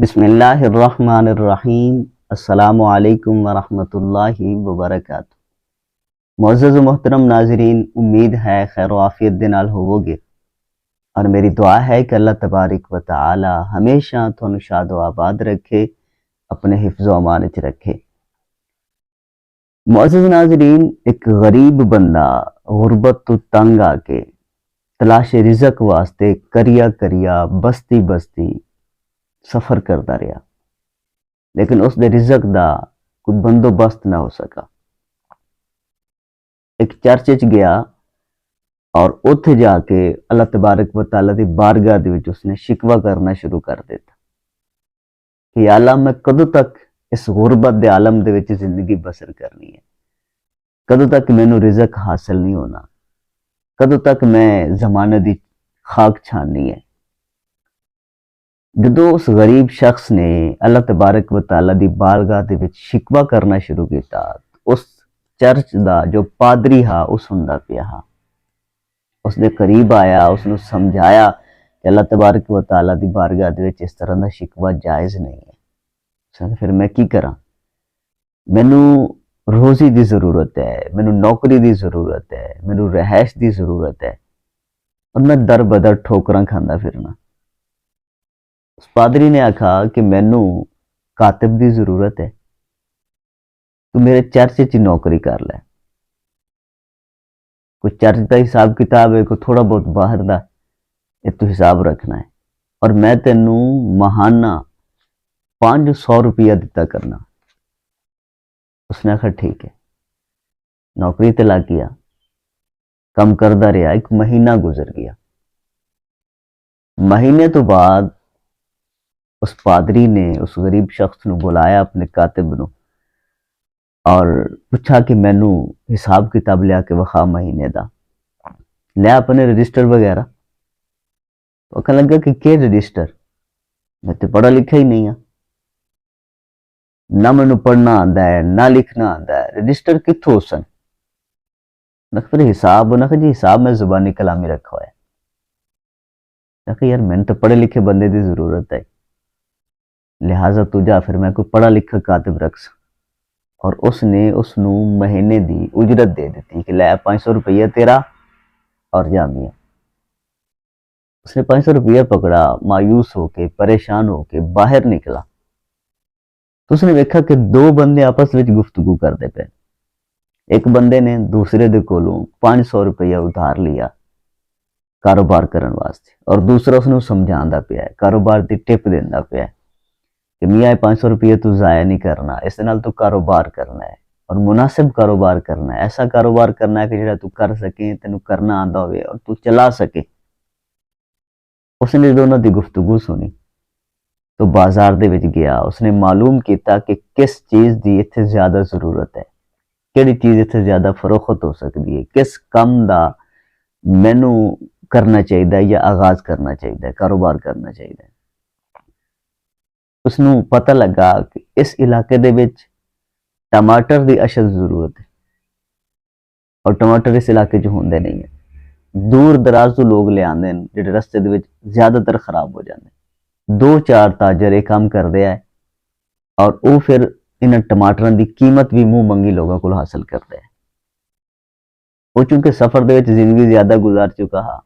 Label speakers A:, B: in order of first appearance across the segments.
A: बिस्मिल्लाहिर्रहमानिर्रहीम। अस्सलामु अलैकुम वरहमतुल्लाहि वबरकातुहू। मुअज़्ज़ज़ व मोहतरम नाज़रीन, उम्मीद है खैर आफियत दे नाल होवोगे और मेरी दुआ है कि अल्लाह तबारक व तआला हमेशा तुहानू शाद व आबाद रखे, अपने हिफ्ज़ व अमान च रखे। मुअज़्ज़ज़ नाज़रीन, एक गरीब बंदा गुरबत तो तंग आके तलाशे रिज़क वास्ते करिया करिया बस्ती बस्ती सफ़र करता रहा, लेकिन उसके रिज़क दा कोई बंदोबस्त ना हो सका। एक चर्च च गया और उत्थे जाके अल्लाह तबारक व तआला दी बारगाह दे विच उसने शिकवा करना शुरू कर दिता कि या अल्लाह, मैं कदों तक इस गुरबत दे आलम दे विच जिंदगी बसर करनी है, कदों तक मैनू रिज़क हासिल नहीं होना, कदों तक मैं ज़माने दी खाक छाननी है। जदों उस गरीब शख्स ने अल्लाह तबारक व तआला दी बारगाह दे विच शिकवा करना शुरू किया, उस चर्च दा जो पादरी हा उस हुंदा पिया हा, उसने करीब आया, उसने समझाया कि अल्लाह तबारक व तआला दी बारगाह दे विच इस तरह दा शिकवा जायज़ नहीं है। उसने फिर मैं की करा, मैनू रोज़ी दी ज़रूरत है, मैनू नौकरी दी ज़रूरत है, मैनू रहायश दी ज़रूरत है और मैं दर बदर ठोकरां खांदा फिरना। उस पादरी ने आखा कि मैनू कातिब की जरूरत है, तू मेरे चर्च च नौकरी कर लै। कोई चर्च का हिसाब किताब है, कोई थोड़ा बहुत बाहर का, ये तू हिसाब रखना है और मैं तेनू महाना 500 रुपया दिता करना। उसने आखा ठीक है। नौकरी ते लग गया, कम करता रहा, एक महीना गुजर गया। महीने तो बाद उस पादरी ने उस गरीब शख्स को बुलाया अपने कातिब को और पूछा कि मैनू हिसाब किताब लिया के वखा महीने का, लिया अपने रजिस्टर वगैरह। वो कहने लगा कि रजिस्टर, मैं तो पढ़ा लिखा ही नहीं हाँ, ना मैनू पढ़ना आता है ना लिखना आता है, रजिस्टर कित्थों सन। फिर हिसाब ना जी हिसाब मैं जुबानी कलामी रखा हुआ है। यार मैंने तो पढ़े लिखे बंदे की जरूरत है, लिहाजा तू जा फिर मैं कोई पढ़ा लिखा कातिब रख। और उसने उसनू महीने की उजरत दे दी कि लै 500 रुपया तेरा और जा मियां। उसने 500 रुपया पकड़ा, मायूस होके परेशान होके बाहर निकला तो उसने देखा कि दो बंदे आपस में गुफ्तगू करते पे। एक बंदे ने दूसरे दे कोलों 500 रुपया उधार लिया कारोबार करने वास्ते और दूसरा उसने समझाता पिया है, कारोबार की टिप देता पिया है कि मियाँ 500 रुपया तू जाया नहीं करना, इस नाल तू कारोबार करना है और मुनासिब कारोबार करना है, ऐसा कारोबार करना है कि जो तू कर सके, तेन करना आता हो और तू चला सके। उसने दोनों की गुफ्तगू सुनी तो बाजार दे विच गया, उसने मालूम किया कि किस चीज़ की इत्थे ज़्यादा जरूरत है, किहड़ी चीज़ इत्थे ज़्यादा फरोख्त हो सकती है, किस काम का मैनू करना चाहिए या आगाज करना चाहिए, कारोबार करना चाहिए। उसनू पता लगा कि इस इलाके दे विच टमाटर की अशद जरूरत है और टमाटर इस इलाके च होंदे नहीं है। दूर दराज तो लोग ले आते हैं जो रस्ते दे विच ज़्यादातर खराब हो जाते। दो चार ताजर एक काम करते हैं और वो फिर इन टमाटरों की कीमत भी मुंह मंगी लोगों को हासिल करते हैं। वो चूंकि सफ़र दे विच जिंदगी ज़्यादा गुजार चुका हा,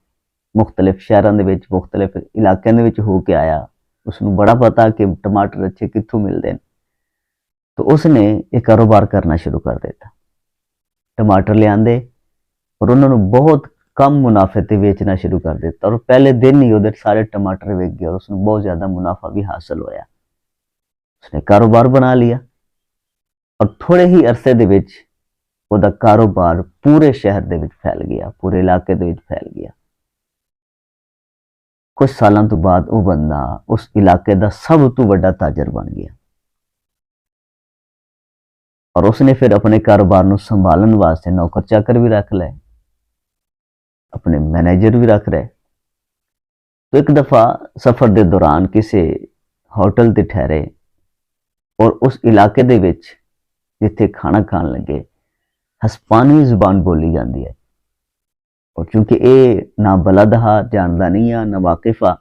A: मुख्तलिफ शहरों के मुख्तलिफ इलाकों के होके आया, उसनू बड़ा पता कि टमाटर अच्छे कित्थों मिलते हैं। तो उसने एक कारोबार करना शुरू कर दिता, टमाटर ले आंदे और उन्होंने बहुत कम मुनाफे ते बेचना शुरू कर दिता और पहले दिन ही उधर सारे टमाटर बिक गए और उसने बहुत ज़्यादा मुनाफा भी हासिल होया। उसने कारोबार बना लिया और थोड़े ही अरसे दे विच उहदा कारोबार पूरे शहर दे विच फैल गया, पूरे इलाके दे विच फैल गया। कुछ सालों तो बाद वह बंदा उस इलाके का सब तो बड़ा ताजर बन गया और उसने फिर अपने कारोबार को संभालने वास्ते नौकर चाकर भी रख ले, अपने मैनेजर भी रख रहे। तो एक दफ़ा सफ़र के दौरान किसी होटल ते ठहरे और उस इलाके दे विच जिथे खाना खान लगे हस्पानी जुबान बोली जाती है और चूंकि ये ना बलद हा, जानता नहीं आ, ना वाकिफ आ,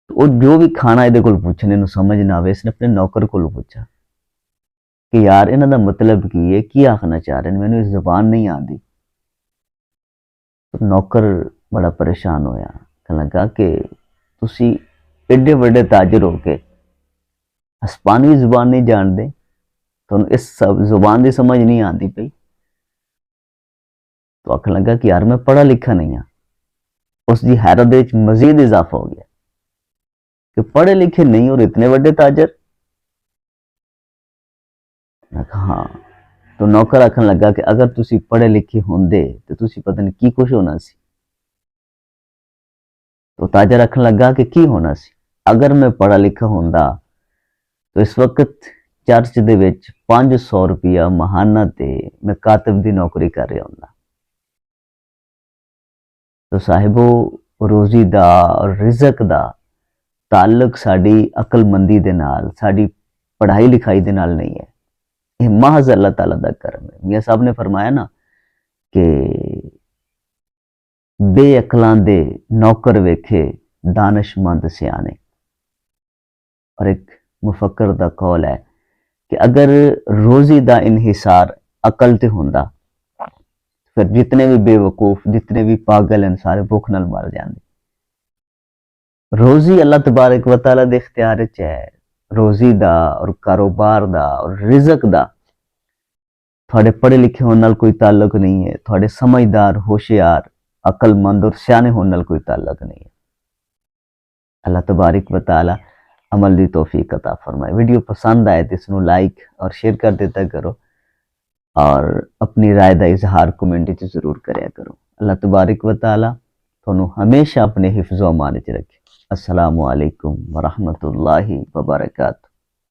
A: ਉਹ ਜੋ ਵੀ ਖਾਣਾ ਇਹਦੇ ਕੋਲ ਪੁੱਛਣ ਇਹਨੂੰ ਸਮਝ ਨਾ ਆਵੇ ਇਸਨੇ ਆਪਣੇ ਨੌਕਰ ਕੋਲ ਪੁੱਛਾ ਕਿ ਯਾਰ ਇਹਨਾਂ ਦਾ ਮਤਲਬ ਕੀ ਹੈ, ਕੀ ਆਖਣਾ ਚਾਹ ਰਹੇ ਨੇ, ਮੈਨੂੰ ਇਸ ਜ਼ੁਬਾਨ ਨਹੀਂ ਆਉਂਦੀ। ਨੌਕਰ ਬੜਾ ਪਰੇਸ਼ਾਨ ਹੋਇਆ, ਕਹਿਣ ਲੱਗਾ ਕਿ ਤੁਸੀਂ ਐਡੇ ਵੱਡੇ ਤਾਜਰ ਹੋ ਕੇ ਹਸਪਾਨੀ ਜ਼ੁਬਾਨ ਨਹੀਂ ਜਾਣਦੇ, ਤੁਹਾਨੂੰ ਇਸ ਜ਼ੁਬਾਨ ਦੀ ਸਮਝ ਨਹੀਂ ਆਉਂਦੀ ਪਈ। तो आखन लगा कि यार मैं पढ़ा लिखा नहीं हाँ। उसकी हैरत दे विच मजीद इजाफा हो गया कि पढ़े लिखे नहीं और इतने बड़े ताजर। हाँ, तो नौकर आखन लगा कि अगर तुसी पढ़े लिखे होंदे तो तुसी पता नहीं की कुछ होना सी। तो ताजर आखन लगा कि की होना सी, अगर मैं पढ़ा लिखा होंदा तो इस वक्त चर्च दे विच 500 रुपया महाना ते मैं कातिब दी नौकरी कर रहा होंदा। तो साहिबो, रोजी दा और रिजक दा ताल्लुक साड़ी अकलमंदी दे नाल, साड़ी पढ़ाई लिखाई दे नाल नहीं है, यह महज अल्लाह ताला दा करम है। मियां साहब ने फरमाया ना कि बेअकलां दे नौकर वेखे दानिशमंद सियाने। और एक मुफक्कर दा कौल है कि अगर रोजी दा इनहिसार अकल ते हुंदा फिर जितने भी बेवकूफ, जितने भी पागल हैं, सारे भुख नाल मर जाते। रोजी अल्लाह तबारक व तआला दे इख्तियार च है। रोजी दा और कारोबार दा और रिजक दा थोड़े पढ़े लिखे होने नाल कोई ताल्लुक नहीं है, थोड़े समझदार, होशियार, अकलमंद और सियाने होने नाल कोई ताल्लुक नहीं है। अल्लाह तबारक व तआला अमल दी तौफीक अता फरमाए। वीडियो पसंद आए तो इसनूं लाइक और शेयर कर देता करो और अपनी राय का इजहार कमेंट च जरूर करया करो। अल्लाह तबारक व तआला तुहानूं हमेशा अपने हिफ्ज़ो अमान च रखे। अस्सलामु अलैकुम व रहमतुल्लाहि व बरकातुहू।